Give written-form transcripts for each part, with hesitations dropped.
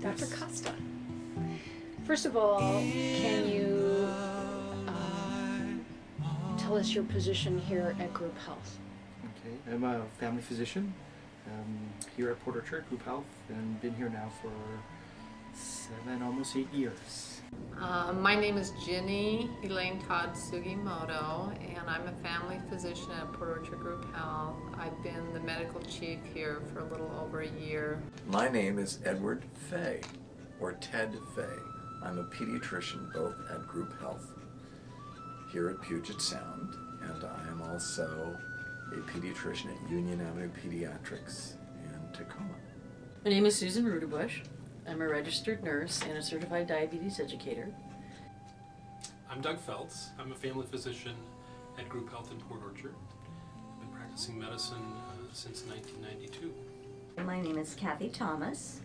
Dr. Costa. First of all, can you tell us your position here at Group Health? Okay, I'm a family physician here at Port Orchard Group Health, and been here now for 7, almost 8 years. My name is Ginny Elaine Todd Sugimoto, and I'm a family physician at Port Orchard Group Health. I've been the medical chief here for a little over a year. My name is Edward Fay, or Ted Fay. I'm a pediatrician both at Group Health here at Puget Sound, and I am also a pediatrician at Union Avenue Pediatrics in Tacoma. My name is Susan Rudebush. I'm a registered nurse and a certified diabetes educator. I'm Doug Feltz. I'm a family physician at Group Health in Port Orchard. I've been practicing medicine since 1992. My name is Kathy Thomas,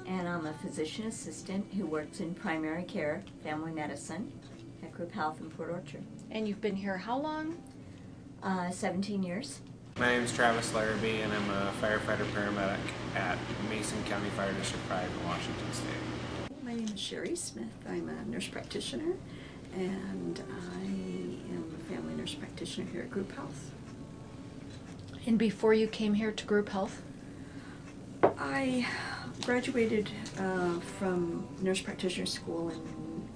and I'm a physician assistant who works in primary care, family medicine at Group Health in Port Orchard. And you've been here how long? 17 years. My name is Travis Larrabee, and I'm a firefighter paramedic at Mason County Fire District 5 in Washington State. My name is Sherry Smith. I'm a nurse practitioner, and I am a family nurse practitioner here at Group Health. And before you came here to Group Health? I graduated from nurse practitioner school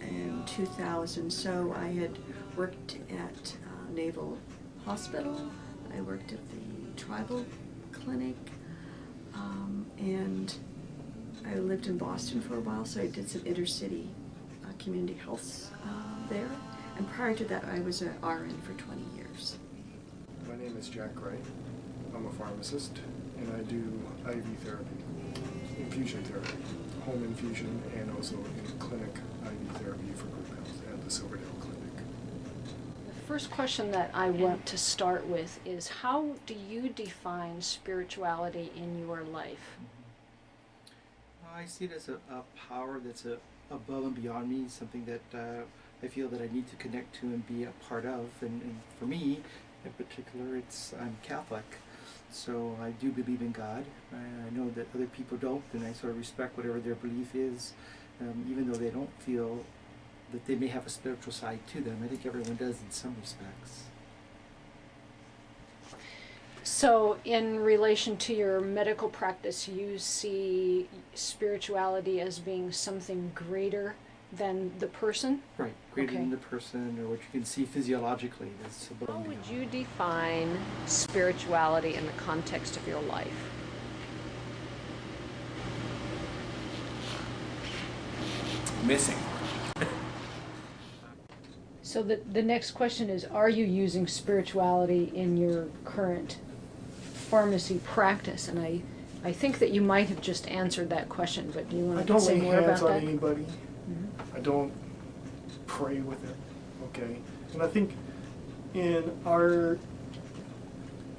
in 2000, so I had worked at Naval Hospital. I worked at the tribal clinic, and I lived in Boston for a while, so I did some intercity community health there. And prior to that, I was an RN for 20 years. My name is Jack Gray. I'm a pharmacist, and I do IV therapy, infusion therapy, home infusion, and also in clinic IV therapy for Group Health at the Silverdale Clinic. The first question that I want to start with is, how do you define spirituality in your life? I see it as a power that's above and beyond me, something that I feel that I need to connect to and be a part of. And for me, in particular, I'm Catholic, so I do believe in God. I know that other people don't, and I sort of respect whatever their belief is, even though they don't feel that they may have a spiritual side to them. I think everyone does in some respects. So in relation to your medical practice, you see spirituality as being something greater than the person? Right, greater than the person, or what you can see physiologically. That's above and beyond. How would you define spirituality in the context of your life? Missing. So the next question is, are you using spirituality in your current pharmacy practice? And I think that you might have just answered that question, but do you want to say more about that? I don't lay hands on anybody. I don't pray with it, okay? And I think in our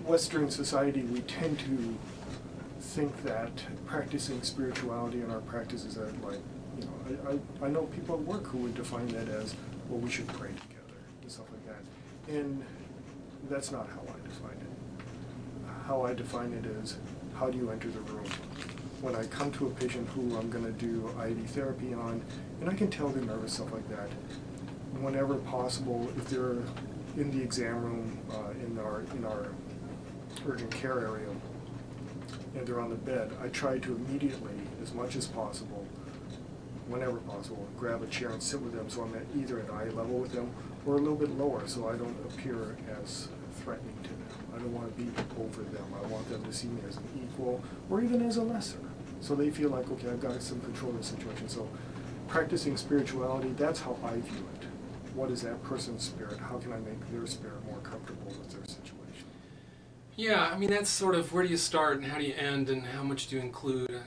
Western society, we tend to think that practicing spirituality in our practices are like, you know, I know people at work who would define that as, well, we should pray together and stuff like that. And that's not how I define it. How I define it is, how do you enter the room? When I come to a patient who I'm going to do IV therapy on, and I can tell they're nervous, stuff like that, whenever possible, if they're in the exam room, in our urgent care area, and they're on the bed, I try to immediately, as much as possible, whenever possible, grab a chair and sit with them, so I'm either at eye level with them or a little bit lower, so I don't appear as threatening to them. I don't want to be over them. I want them to see me as an equal or even as a lesser, so they feel like, okay, I've got some control of the situation. So practicing spirituality, that's how I view it. What is that person's spirit? How can I make their spirit more comfortable with their situation? Yeah, I mean, that's sort of, where do you start and how do you end, and how much do you include?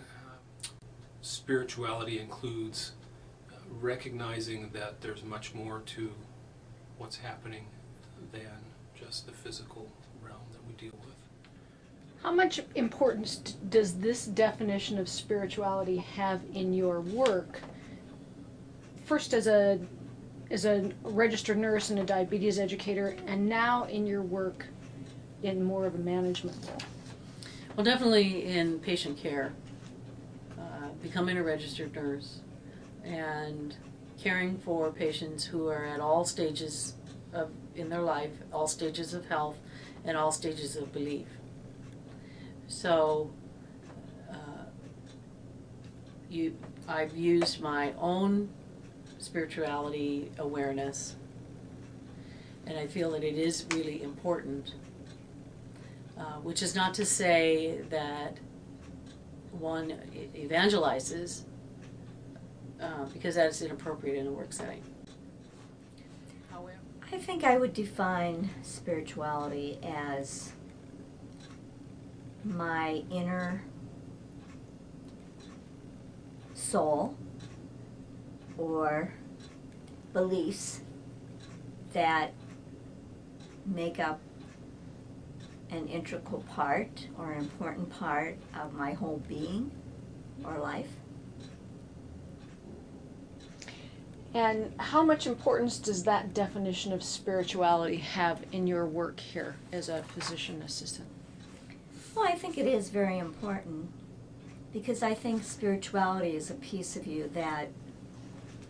Spirituality includes recognizing that there's much more to what's happening than just the physical realm that we deal with. How much importance does this definition of spirituality have in your work? First as a registered nurse and a diabetes educator, and now in your work in more of a management role? Well, definitely in patient care. becoming a registered nurse and caring for patients who are at all stages in their life, all stages of health, and all stages of belief. So I've used my own spirituality awareness, and I feel that it is really important, which is not to say that one evangelizes, because that is inappropriate in a work setting. However, I think I would define spirituality as my inner soul or beliefs that make up an integral part or an important part of my whole being or life. And how much importance does that definition of spirituality have in your work here as a physician assistant? Well, I think it is very important because I think spirituality is a piece of you that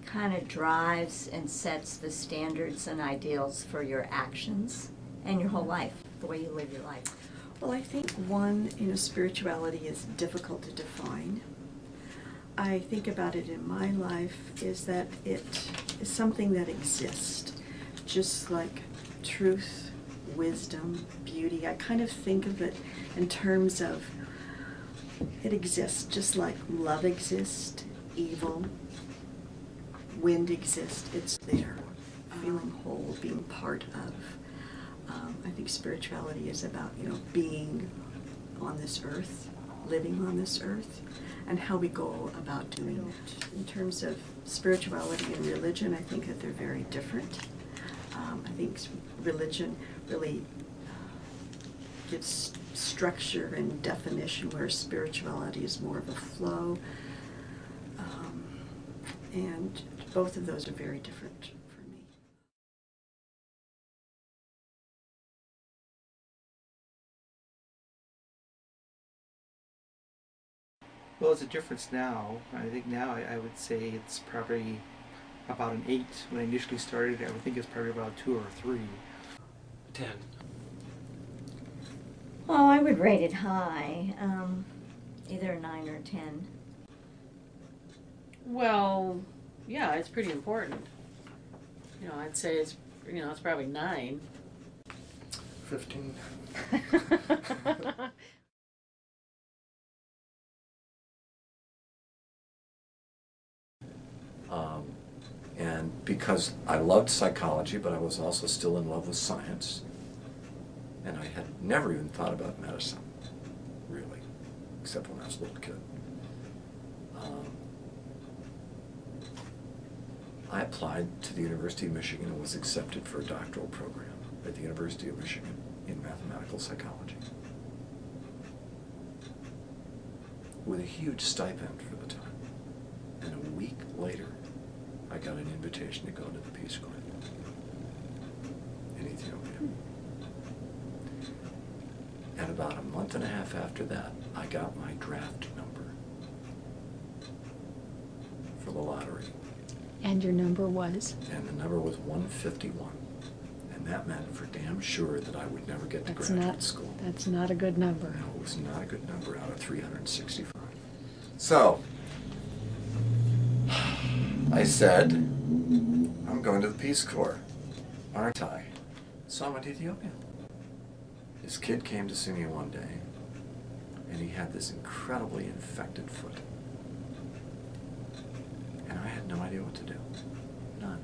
kind of drives and sets the standards and ideals for your actions and your whole life, the way you live your life. Well, I think one, spirituality is difficult to define. I think about it in my life is that it is something that exists, just like truth, wisdom, beauty. I kind of think of it in terms of it exists, just like love exists, evil, wind exists, it's there. Feeling whole, being part of. I think spirituality is about, being on this earth, living on this earth, and how we go about doing it. In terms of spirituality and religion, I think that they're very different. I think religion really gives structure and definition, where spirituality is more of a flow. And both of those are very different for me. Well, it's a difference now. I think now I would say it's probably about an 8. When I initially started, I would think it's probably about 2 or 3. 10. Well, I would rate it high, either a 9 or a 10. well, yeah, it's pretty important. I'd say it's probably 9. 15. And because I loved psychology, but I was also still in love with science, and I had never even thought about medicine, really, except when I was a little kid. I applied to the University of Michigan and was accepted for a doctoral program at the University of Michigan in mathematical psychology, with a huge stipend for the time. And a week later, I got an invitation to go to the Peace Corps in Ethiopia. And about a month and a half after that, I got my draft number for the lottery. And your number was? And the number was 151. And that meant for damn sure that I would never get to graduate school. That's not a good number. No, it was not a good number out of 365. So, I said, I'm going to the Peace Corps, aren't I? So I went to Ethiopia. This kid came to see me one day, and he had this incredibly infected foot. And I had no idea what to do. None.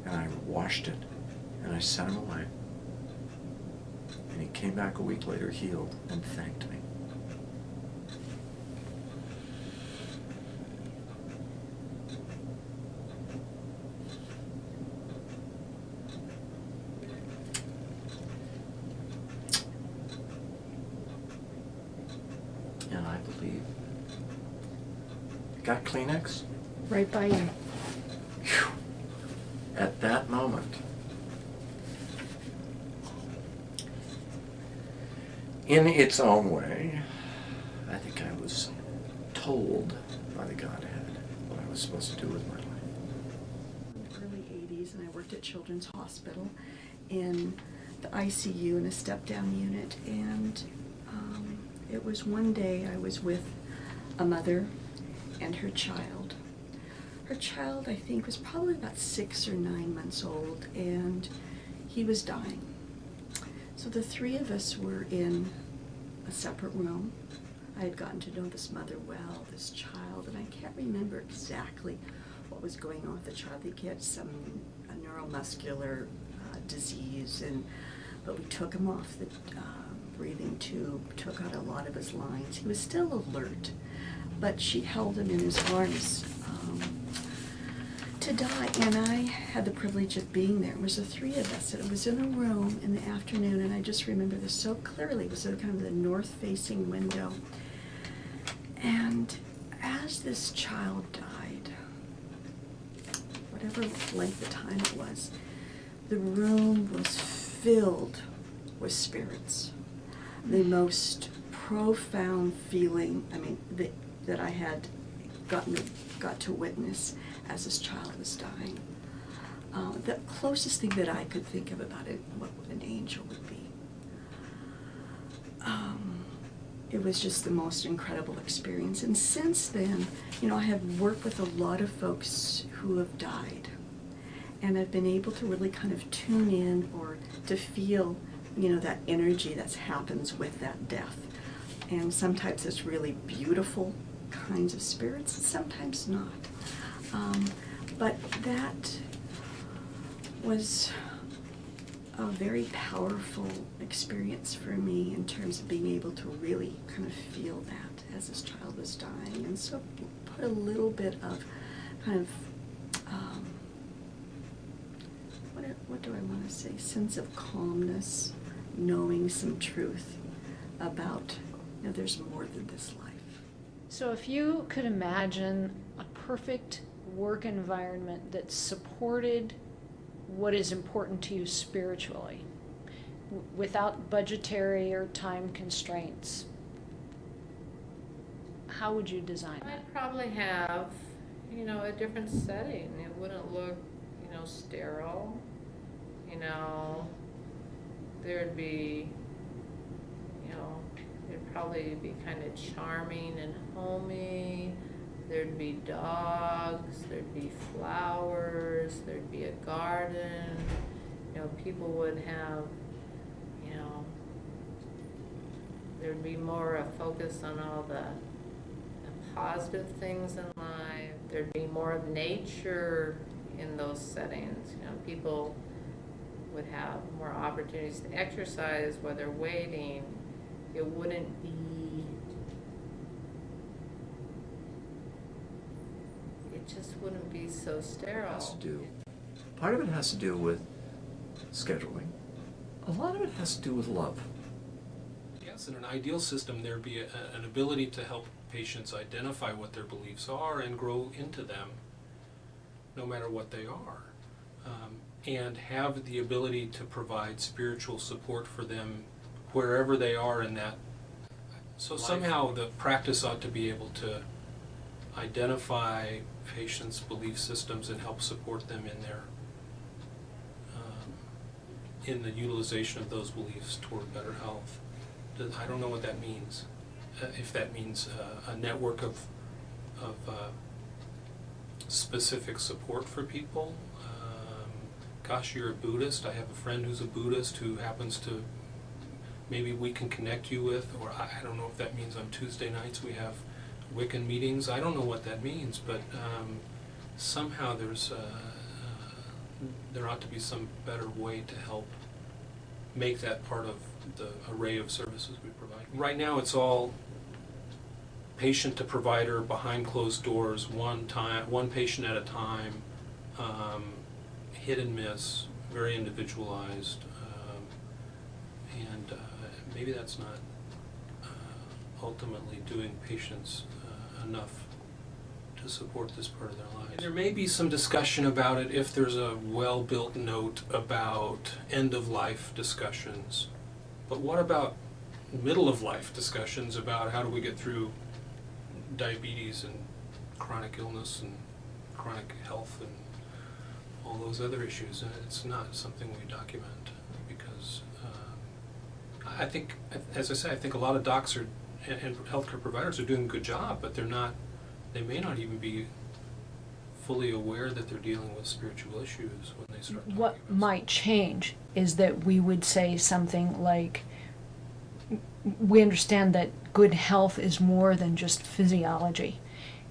And I washed it, and I sent him away. And he came back a week later healed and thanked me. And I believe. Got Kleenex? Right by you. Whew. At that moment, in its own way, I think I was told by the Godhead what I was supposed to do with my life. In the early 80s, and I worked at Children's Hospital in the ICU in a step-down unit, and it was one day I was with a mother and her child. Her child, I think, was probably about 6 or 9 months old, and he was dying. So the three of us were in a separate room. I had gotten to know this mother well, this child, and I can't remember exactly what was going on with the child. I think he had a neuromuscular disease, but we took him off the breathing tube, took out a lot of his lines. He was still alert, but she held him in his arms to die, and I had the privilege of being there. It was the three of us, and it was in a room in the afternoon, and I just remember this so clearly. It was kind of the north-facing window, and as this child died, whatever length of time it was, the room was filled with spirits. The most profound feeling, that I had got to witness as this child was dying. The closest thing that I could think of about it, what an angel would be. It was just the most incredible experience. And since then, I have worked with a lot of folks who have died. And I've been able to really kind of tune in or to feel, that energy that happens with that death. And sometimes it's really beautiful kinds of spirits, and sometimes not. But that was a very powerful experience for me in terms of being able to really kind of feel that as this child was dying. And so put a little bit of kind of, what do I want to say, sense of calmness, knowing some truth about, there's more than this life. So if you could imagine a perfect work environment that supported what is important to you spiritually, without budgetary or time constraints, how would you design that? I'd probably have, a different setting. It wouldn't look, sterile. There'd be, it'd probably be kind of charming and homey. There'd be dogs, there'd be flowers, there'd be a garden. People would have, there'd be more a focus on all the positive things in life. There'd be more of nature in those settings. People would have more opportunities to exercise while they're waiting. It wouldn't be, it just wouldn't be so sterile. Part of it has to do with scheduling. A lot of it has to do with love. Yes, in an ideal system, there'd be an ability to help patients identify what their beliefs are and grow into them, no matter what they are, and have the ability to provide spiritual support for them wherever they are in that. So somehow the practice ought to be able to identify patients' belief systems and help support them in their in the utilization of those beliefs toward better health. I don't know what that means. If that means a network of specific support for people. Gosh, you're a Buddhist. I have a friend who's a Buddhist who happens to, maybe we can connect you with, or I don't know if that means on Tuesday nights we have Wiccan meetings. I don't know what that means, but somehow there ought to be some better way to help make that part of the array of services we provide. Right now it's all patient to provider, behind closed doors, one patient at a time, hit and miss, very individualized, and maybe that's not ultimately doing patients enough to support this part of their lives. There may be some discussion about it if there's a well-built note about end-of-life discussions. But what about middle of life discussions about how do we get through diabetes and chronic illness and chronic health and all those other issues. And it's not something we document because I think, as I say, I think a lot of docs are and healthcare providers are doing a good job, but they may not even be fully aware that they're dealing with spiritual issues when they start talking What about might change is that we would say something like, we understand that good health is more than just physiology,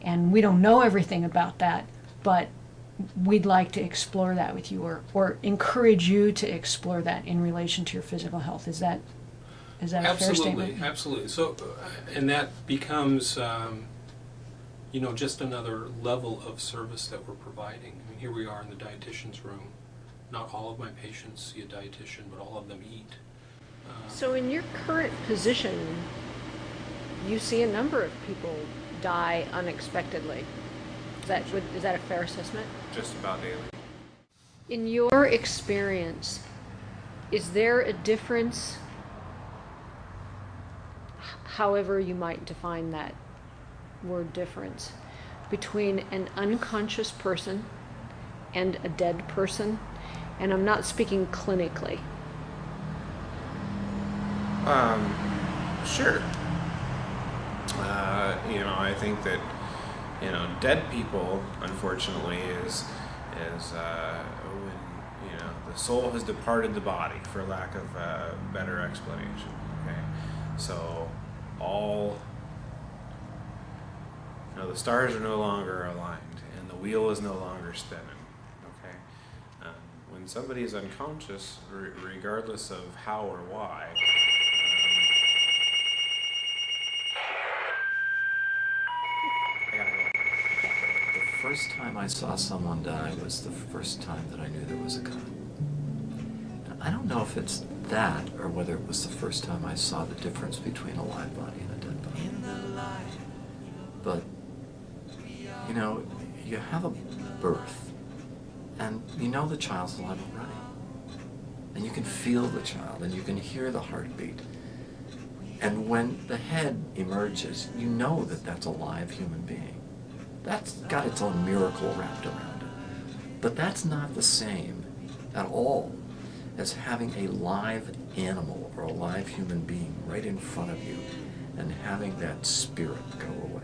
and we don't know everything about that, but we'd like to explore that with you, or encourage you to explore that in relation to your physical health. Is that a fair statement? Absolutely. So, and that becomes, just another level of service that we're providing. I mean, here we are in the dietitian's room. Not all of my patients see a dietitian, but all of them eat. So in your current position, you see a number of people die unexpectedly. Is that a fair assessment? Just about daily. In your experience, is there a difference, however you might define that word difference, between an unconscious person and a dead person? And I'm not speaking clinically. Sure. I think that, dead people, unfortunately, is when, the soul has departed the body, for lack of a better explanation, okay? So, the stars are no longer aligned, and the wheel is no longer spinning, okay? When somebody is unconscious, regardless of how or why, I gotta go. The first time I saw someone die was the first time that I knew there was a God. And I don't know if it's that or whether it was the first time I saw the difference between a live body and a dead body. But, you have a birth, and the child's alive already. And you can feel the child, and you can hear the heartbeat. And when the head emerges, you know that that's a live human being. That's got its own miracle wrapped around it. But that's not the same at all as having a live animal or a live human being right in front of you and having that spirit go away.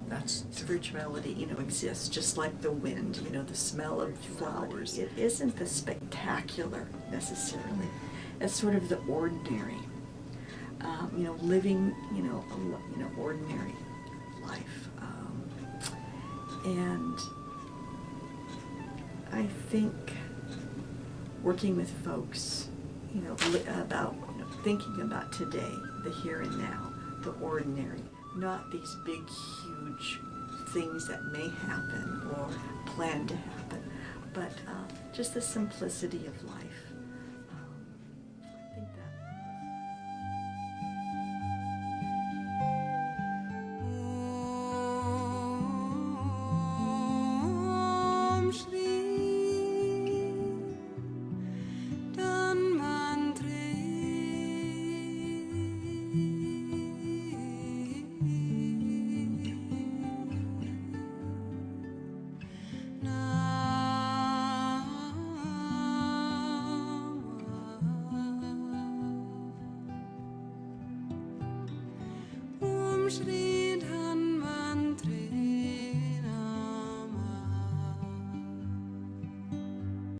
That's Spirituality, exists just like the wind, the smell of flowers. It isn't the spectacular necessarily. It's sort of the ordinary. Living, ordinary life. And I think working with folks, about thinking about today, the here and now, the ordinary, not these big, huge things that may happen or plan to happen, but just the simplicity of life. I think that. Shri